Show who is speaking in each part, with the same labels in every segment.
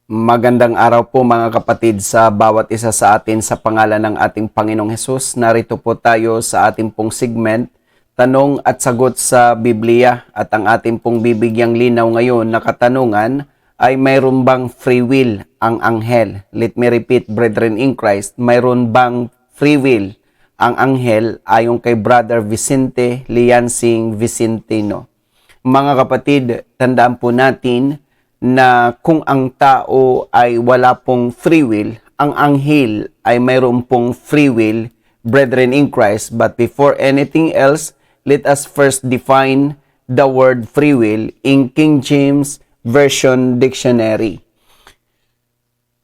Speaker 1: Magandang araw po mga kapatid sa bawat isa sa atin sa pangalan ng ating Panginoong Hesus. Narito po tayo sa ating pong segment, Tanong at Sagot sa Biblia. At ang ating pong bibigyang linaw ngayon na katanungan ay mayroon bang free will ang anghel? Let me repeat, brethren in Christ, mayroon bang free will ang anghel ayon kay Brother Vicente, Liansing, Vicentino? Mga kapatid, tandaan po natin na kung ang tao ay wala pong free will, ang anghel ay mayroon pong free will, brethren in Christ. But before anything else, let us first define the word free will in King James Version Dictionary.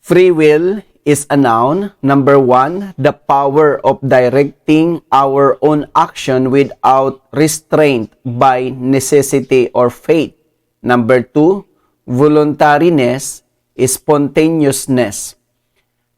Speaker 1: Free will is a noun. Number 1, the power of directing our own action without restraint by necessity or fate. Number 2, voluntariness, spontaneousness.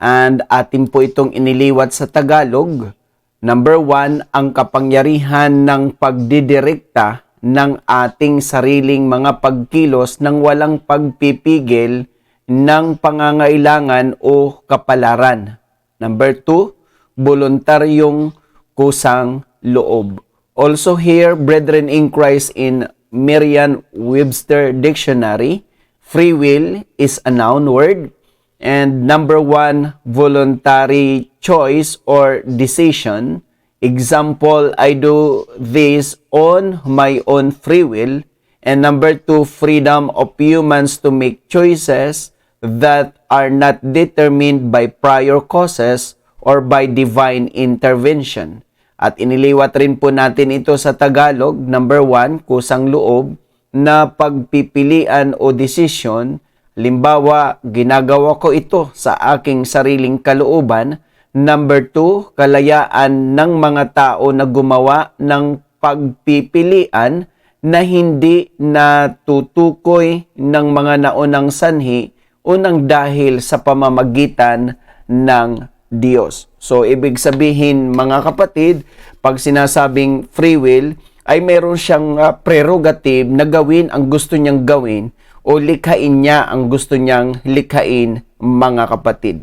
Speaker 1: And atin po itong iniliwat sa Tagalog. Number 1, ang kapangyarihan ng pagdidirekta ng ating sariling mga pagkilos nang walang pagpipigil ng pangangailangan o kapalaran. Number 2, voluntaryong kusang loob. Also here, brethren in Christ, in Merriam-Webster Dictionary, free will is a noun word. And number 1, voluntary choice or decision. Example, I do this on my own free will. And number 2, freedom of humans to make choices that are not determined by prior causes or by divine intervention. At iniliwat rin po natin ito sa Tagalog, number 1, kusang loob, na pagpipilian o desisyon. Limbawa, ginagawa ko ito sa aking sariling kalooban. Number 2, kalayaan ng mga tao na gumawa ng pagpipilian na hindi natutukoy ng mga naunang sanhi o nang dahil sa pamamagitan ng Diyos. So, ibig sabihin mga kapatid, pag sinasabing free will, ay meron siyang prerogative na gawin ang gusto niyang gawin o likhain niya ang gusto niyang likhain, mga kapatid.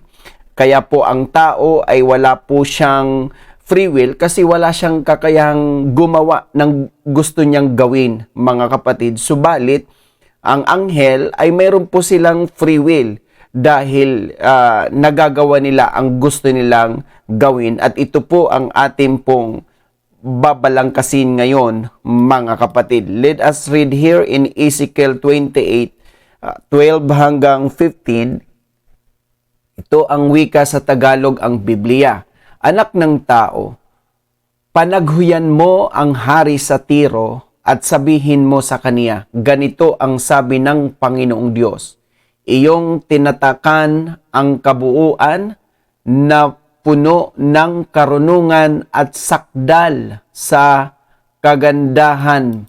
Speaker 1: Kaya po ang tao ay wala po siyang free will kasi wala siyang kakayahang gumawa ng gusto niyang gawin, mga kapatid. Subalit, ang anghel ay meron po silang free will dahil nagagawa nila ang gusto nilang gawin. At ito po ang ating pong babalangkasin ngayon, mga kapatid. Let us read here in Ezekiel 28, 12 hanggang 15. Ito ang wika sa Tagalog, ang Biblia. Anak ng tao, panaghuyan mo ang hari sa Tiro at sabihin mo sa kaniya, ganito ang sabi ng Panginoong Diyos. Iyong tinatakan ang kabuuan na puno ng karunungan at sakdal sa kagandahan.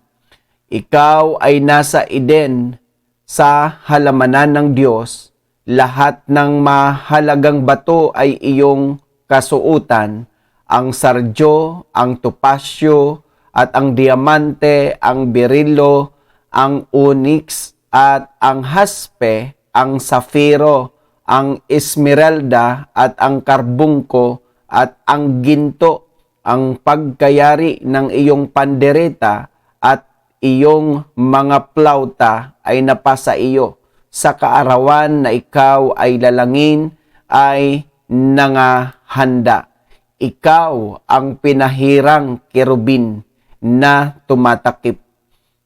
Speaker 1: Ikaw ay nasa Eden sa halamanan ng Diyos. Lahat ng mahalagang bato ay iyong kasuutan. Ang sardyo, ang topasyo, at ang diamante, ang berilo, ang onyx, at ang haspe, ang safiro, ang esmeralda at ang karbungko at ang ginto, ang pagkayari ng iyong pandereta at iyong mga plauta ay napasa iyo. Sa kaarawan na ikaw ay lalangin ay nangahanda. Ikaw ang pinahirang kerubin na tumatakip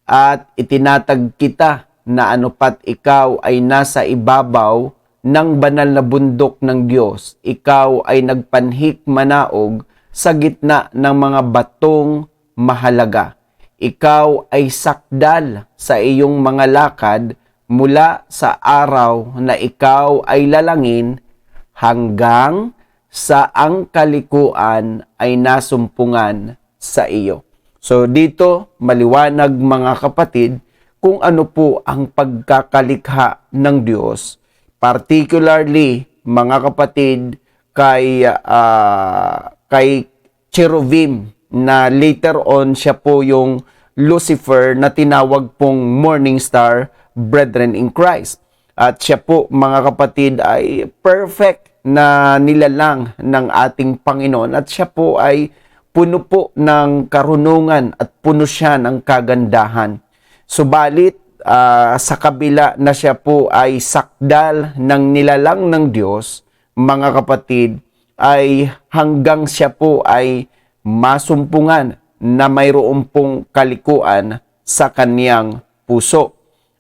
Speaker 1: at itinatag kita na anupat ikaw ay nasa ibabaw ng banal na bundok ng Diyos. Ikaw ay nagpanhik manaog sa gitna ng mga batong mahalaga. Ikaw ay sakdal sa iyong mga lakad mula sa araw na ikaw ay lalangin hanggang sa ang kalikuan ay nasumpungan sa iyo. So dito maliwanag, mga kapatid, kung ano po ang pagkakalikha ng Diyos. Particularly, mga kapatid, kay cherubim na later on siya po yung Lucifer na tinawag pong morning star, brethren in Christ. At siya po, mga kapatid, ay perfect na nilalang ng ating Panginoon. At siya po ay puno po ng karunungan at puno siya ng kagandahan. Subalit, sa kabila na siya po ay sakdal ng nilalang ng Diyos, mga kapatid, ay hanggang siya po ay masumpungan na mayroon pong kalikuan sa kaniyang puso.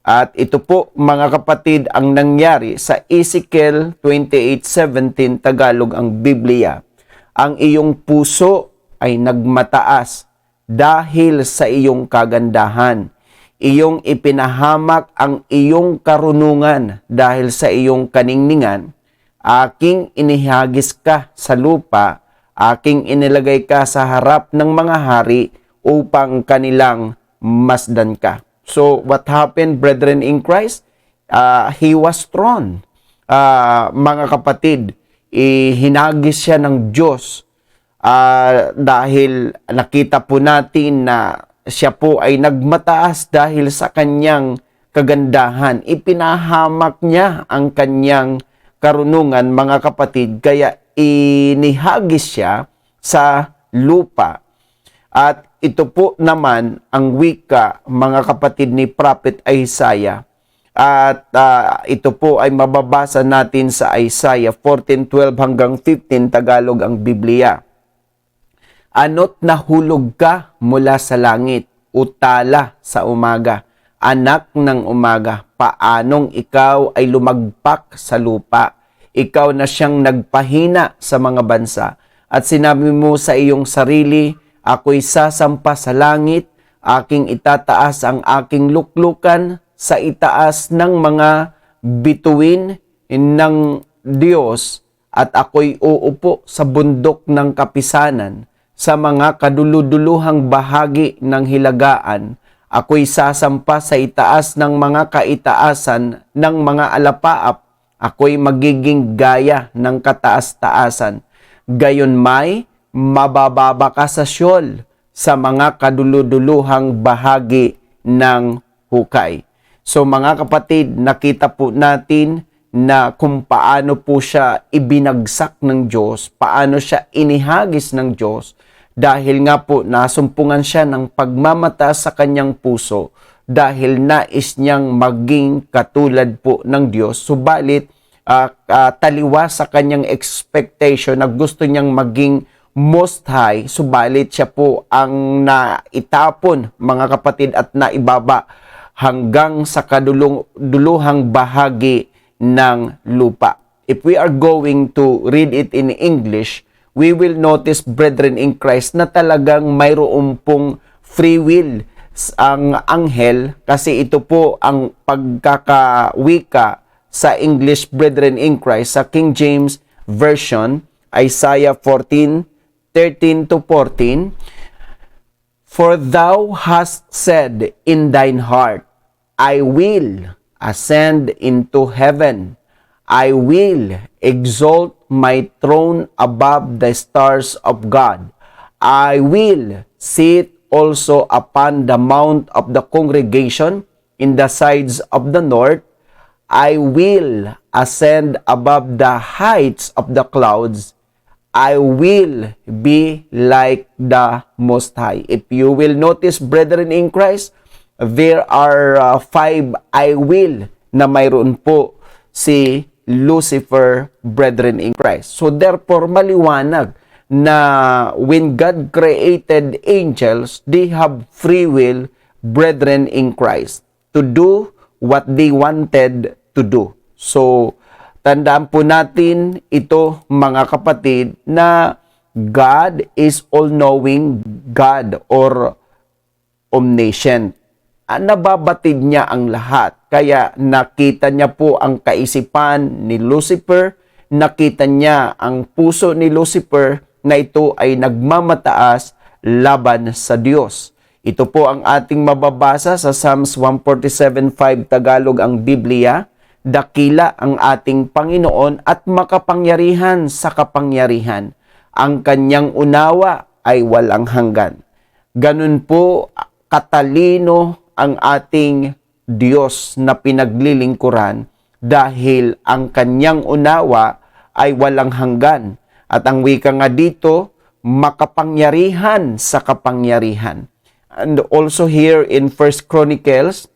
Speaker 1: At ito po, mga kapatid, ang nangyari sa Ezekiel 28:17, Tagalog ang Biblia. Ang iyong puso ay nagmataas dahil sa iyong kagandahan. Iyong ipinahamak ang iyong karunungan dahil sa iyong kaningningan. Aking inihagis ka sa lupa, aking inilagay ka sa harap ng mga hari upang kanilang masdan ka. So, what happened, brethren in Christ? He was thrown. Mga kapatid, hinagis siya ng Diyos dahil nakita po natin na siya po ay nagmataas dahil sa kanyang kagandahan. Ipinahamak niya ang kanyang karunungan, mga kapatid, kaya inihagis siya sa lupa. At ito po naman ang wika, mga kapatid, ni Prophet Isaiah. At ito po ay mababasa natin sa Isaiah 14:12 hanggang 15, Tagalog ang Biblia. Ano't nahulog ka mula sa langit, utala sa umaga, anak ng umaga, paanong ikaw ay lumagpak sa lupa? Ikaw na siyang nagpahina sa mga bansa. At sinabi mo sa iyong sarili, ako'y sasampa sa langit, aking itataas ang aking luklukan sa itaas ng mga bituin ng Diyos, at ako'y uupo sa bundok ng kapisanan, sa mga kaduluduluhang bahagi ng hilagaan. Ako'y sasampa sa itaas ng mga kaitaasan ng mga alapaap. Ako'y magiging gaya ng kataas-taasan. Gayon may mabababa ka sa Sheol, sa mga kaduluduluhang bahagi ng hukay. So mga kapatid, nakita po natin na kung paano po siya ibinagsak ng Diyos, paano siya inihagis ng Diyos, dahil nga po nasumpungan siya ng pagmamataas sa kanyang puso, dahil nais niyang maging katulad po ng Diyos. Subalit, taliwas sa kanyang expectation na gusto niyang maging most high, subalit siya po ang naitapon, mga kapatid, at naibaba hanggang sa kaduluhang bahagi ng lupa. If we are going to read it in English, we will notice, brethren in Christ, na talagang mayroon pong free will ang anghel, kasi ito po ang pagkakawika sa English, brethren in Christ, sa King James Version, Isaiah 14:13-14, For thou hast said in thine heart, I will ascend into heaven. I will exalt my throne above the stars of God. I will sit also upon the mount of the congregation in the sides of the north. I will ascend above the heights of the clouds. I will be like the Most High. If you will notice, brethren in Christ, there are 5 I will na mayroon po si Lucifer, brethren in Christ. So therefore, maliwanag na when God created angels, they have free will, brethren in Christ, to do what they wanted to do. So, tandaan po natin ito, mga kapatid, na God is all-knowing God or omniscient. Nababatid niya ang lahat. Kaya nakita niya po ang kaisipan ni Lucifer, nakita niya ang puso ni Lucifer na ito ay nagmamataas laban sa Diyos. Ito po ang ating mababasa sa Psalms 147:5, Tagalog ang Biblia. Dakila ang ating Panginoon at makapangyarihan sa kapangyarihan. Ang kanyang unawa ay walang hanggan. Ganun po katalino ang ating Diyos na pinaglilingkuran, dahil ang kanyang unawa ay walang hanggan. At ang wika nga dito, makapangyarihan sa kapangyarihan. And also here in 1 Chronicles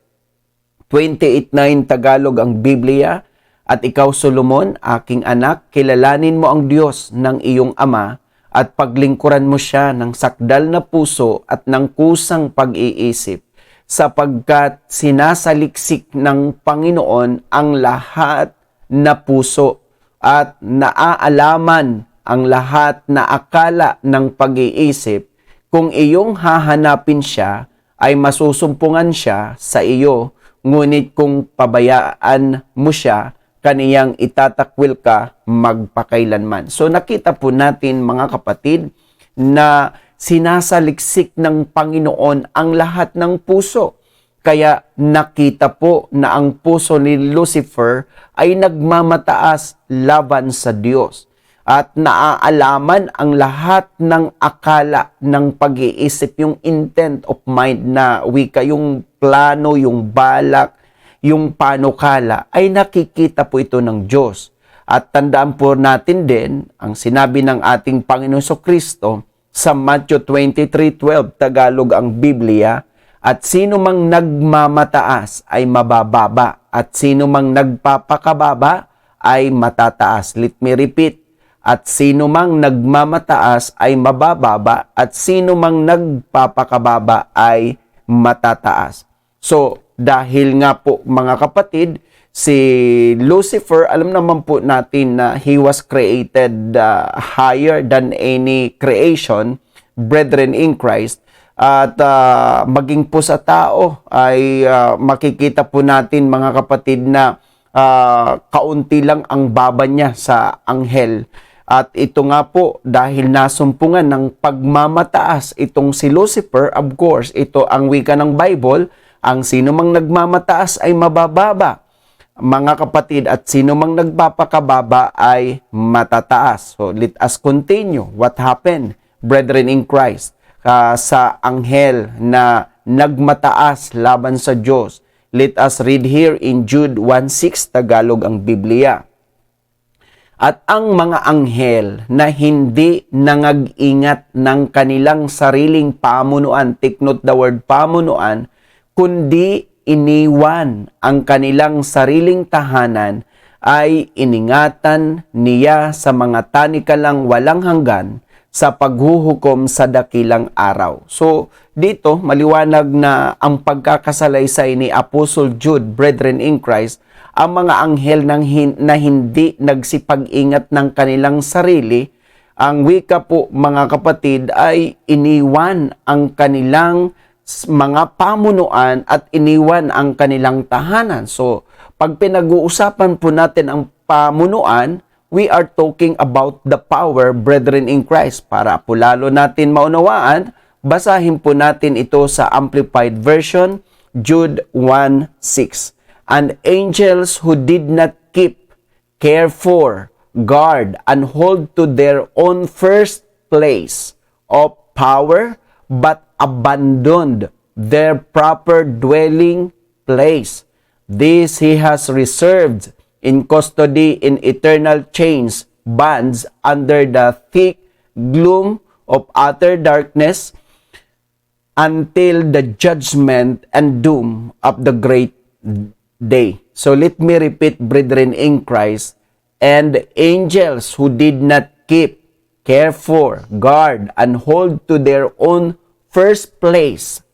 Speaker 1: 28:9 Tagalog ang Biblia, at ikaw Solomon, aking anak, kilalanin mo ang Diyos ng iyong ama at paglingkuran mo siya ng sakdal na puso at ng kusang pag-iisip, sapagkat sinasaliksik ng Panginoon ang lahat na puso at naaalaman ang lahat na akala ng pag-iisip. Kung iyong hahanapin siya, ay masusumpungan siya sa iyo, ngunit kung pabayaan mo siya, kaniyang itatakwil ka magpakailanman. So nakita po natin mga kapatid na sinasaliksik ng Panginoon ang lahat ng puso. Kaya nakita po na ang puso ni Lucifer ay nagmamataas laban sa Diyos. At naaalaman ang lahat ng akala ng pag-iisip, yung intent of mind na wika, yung plano, yung balak, yung panukala, ay nakikita po ito ng Diyos. At tandaan po natin din ang sinabi ng ating Panginoon Kristo sa Matthew 23:12, Tagalog ang Biblia, at sino mang nagmamataas ay mabababa, at sino mang nagpapakababa ay matataas. Let me repeat. At sino mang nagmamataas ay mabababa, at sino mang nagpapakababa ay matataas. So, dahil nga po mga kapatid, si Lucifer, alam naman po natin na he was created higher than any creation, brethren in Christ. At maging po sa tao ay makikita po natin mga kapatid na kaunti lang ang baba niya sa anghel. At ito nga po, dahil nasumpungan ng pagmamataas itong si Lucifer, of course, ito ang wika ng Bible, ang sino mang nagmamataas ay mabababa, mga kapatid, at sino mang nagpapakababa ay matataas. So, let us continue. What happened, brethren in Christ, sa anghel na nagmataas laban sa Diyos? Let us read here in Jude 1:6, Tagalog ang Biblia. At ang mga anghel na hindi nangag-ingat ng kanilang sariling pamunuan, take note the word pamunuan, kundi iniwan ang kanilang sariling tahanan, ay iningatan niya sa mga tanikalang walang hanggan sa paghuhukom sa dakilang araw. So, dito, maliwanag na ang pagkakasalaysay ni Apostle Jude, brethren in Christ, ang mga anghel na hindi nagsipag-ingat ng kanilang sarili, ang wika po mga kapatid ay iniwan ang kanilang mga pamunuan at iniwan ang kanilang tahanan. So, pag pinag-uusapan po natin ang pamunuan, we are talking about the power, brethren in Christ. Para po lalo natin maunawaan, basahin po natin ito sa Amplified Version, Jude 1:6. And angels who did not keep, care for, guard, and hold to their own first place of power, but abandoned their proper dwelling place. This he has reserved in custody in eternal chains, bands under the thick gloom of utter darkness, until the judgment and doom of the great day. So let me repeat, brethren in Christ, and angels who did not keep, care for, guard, and hold to their own first place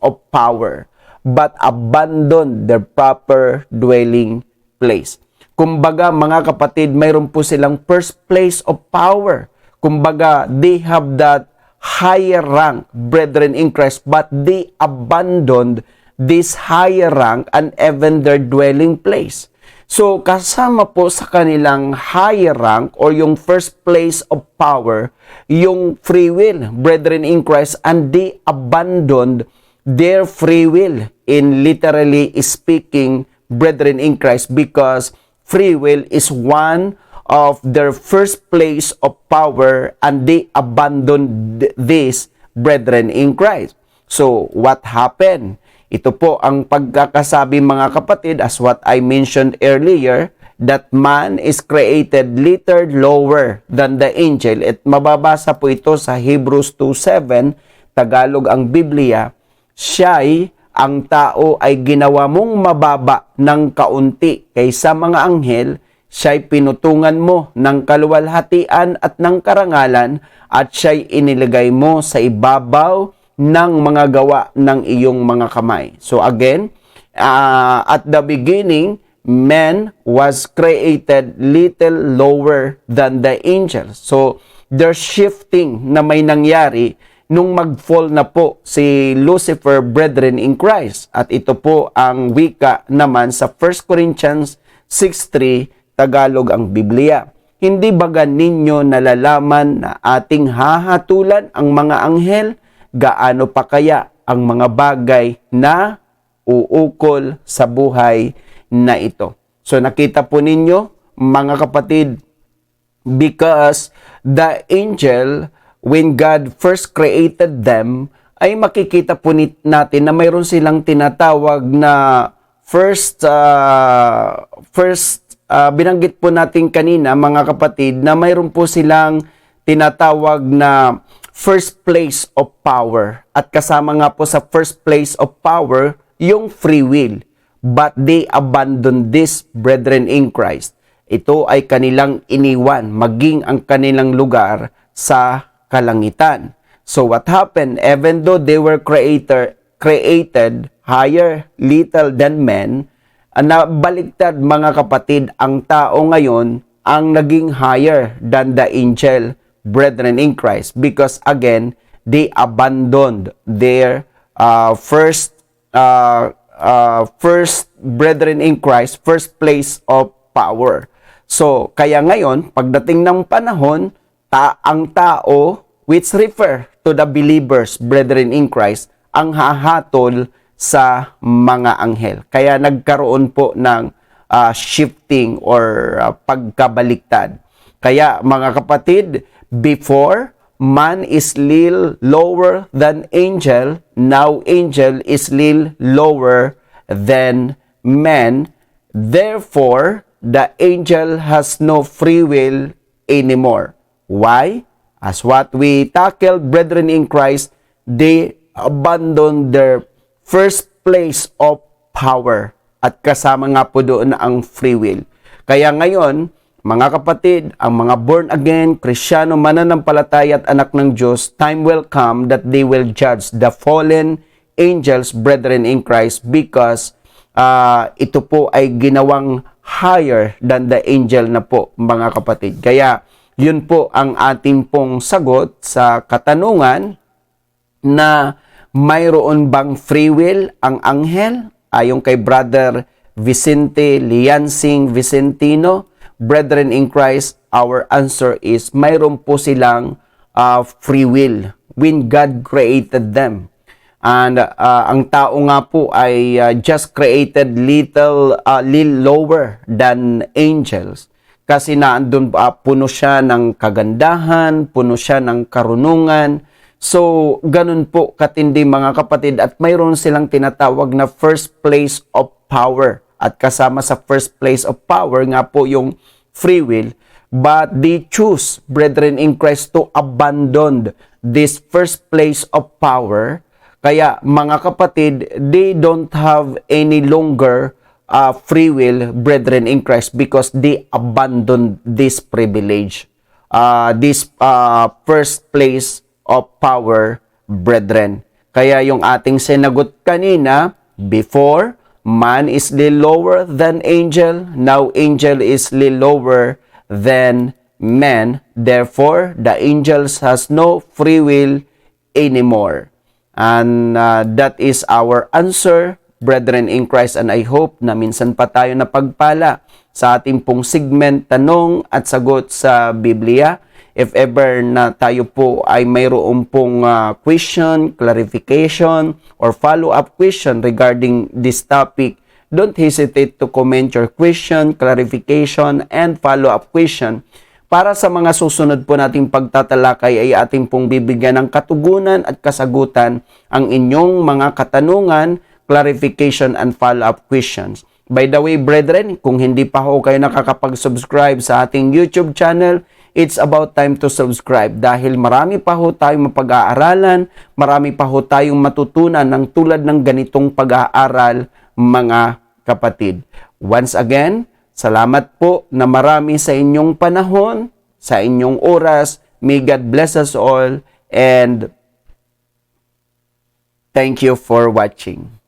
Speaker 1: of power, but abandon their proper dwelling place. Kumbaga, mga kapatid, mayroon po silang first place of power. Kumbaga, they have that higher rank, brethren in Christ, but they abandoned this higher rank and even their dwelling place. So, kasama po sa kanilang higher rank or yung first place of power, yung free will, brethren in Christ, and they abandoned their free will in literally speaking, brethren in Christ, because free will is one of their first place of power and they abandoned this, brethren in Christ. So, what happened? Ito po ang pagkakasabi mga kapatid, as what I mentioned earlier, that man is created little lower than the angel. At mababasa po ito sa Hebrews 2:7, Tagalog ang Biblia, siya'y ang tao ay ginawa mong mababa ng kaunti kaysa mga anghel, siya'y pinutungan mo ng kaluwalhatian at ng karangalan, at siya'y inilagay mo sa ibabaw ng mga gawa ng iyong mga kamay. So again, at the beginning, man was created little lower than the angels. So there's shifting na may nangyari nung mag-fall na po si Lucifer, brethren in Christ. At ito po ang wika naman sa 1 Corinthians 6:3, Tagalog ang Biblia. Hindi baga ninyo nalalaman na ating hahatulan ang mga anghel? Gaano pa kaya ang mga bagay na uukol sa buhay na ito? So nakita po ninyo mga kapatid, because the angel, when God first created them, ay makikita po natin na mayroon silang tinatawag na binanggit po natin kanina mga kapatid, na mayroon po silang tinatawag na first place of power. At kasama nga po sa first place of power, yung free will. But they abandoned this, brethren in Christ. Ito ay kanilang iniwan, maging ang kanilang lugar sa kalangitan. So what happened? Even though they were created higher, little than men, na baliktad mga kapatid, ang tao ngayon ang naging higher than the angel, brethren in Christ, because again, they abandoned their first brethren in Christ, first place of power. So, kaya ngayon, pagdating ng panahon, ang tao, which refer to the believers, brethren in Christ, ang hahatol sa mga anghel. Kaya nagkaroon po ng shifting or pagkabaliktad. Kaya mga kapatid, before, man is little lower than angel. Now, angel is little lower than man. Therefore, the angel has no free will anymore. Why? As what we tackled, brethren in Christ, they abandoned their first place of power. At kasama nga po doon ang free will. Kaya ngayon, mga kapatid, ang mga born again, Krisyano, mananampalataya at anak ng Diyos, time will come that they will judge the fallen angels, brethren in Christ, because ito po ay ginawang higher than the angel na po, mga kapatid. Kaya, yun po ang ating pong sagot sa katanungan na mayroon bang free will ang anghel? Ayon kay Brother Vicente, Liansing, Vicentino, brethren in Christ, our answer is mayroon po silang free will when God created them. And ang tao nga po ay just created little lower than angels. Kasi naandun puno siya ng kagandahan, puno siya ng karunungan. So, ganun po katindi mga kapatid, at mayroon silang tinatawag na first place of power. At kasama sa first place of power nga po yung free will, but they choose, brethren in Christ, to abandon this first place of power. Kaya mga kapatid, they don't have any longer free will, brethren in Christ, because they abandoned this privilege, this first place of power, brethren. Kaya yung ating sinagot kanina, before, man is little lower than angel. Now, angel is little lower than man. Therefore, the angels has no free will anymore. And that is our answer, brethren in Christ. And I hope na minsan pa tayo napagpala sa ating pong segment, Tanong at Sagot sa Biblia. If ever na tayo po ay mayroon pong question, clarification, or follow-up question regarding this topic, don't hesitate to comment your question, clarification, and follow-up question. Para sa mga susunod po nating pagtatalakay ay ating pong bibigyan ng katugunan at kasagutan ang inyong mga katanungan, clarification and follow-up questions. By the way, brethren, kung hindi pa ho kayo nakakapag-subscribe sa ating YouTube channel, it's about time to subscribe dahil marami pa ho tayong mapag-aaralan, marami pa ho tayong matutunan ng tulad ng ganitong pag-aaral, mga kapatid. Once again, salamat po na marami sa inyong panahon, sa inyong oras. May God bless us all and thank you for watching.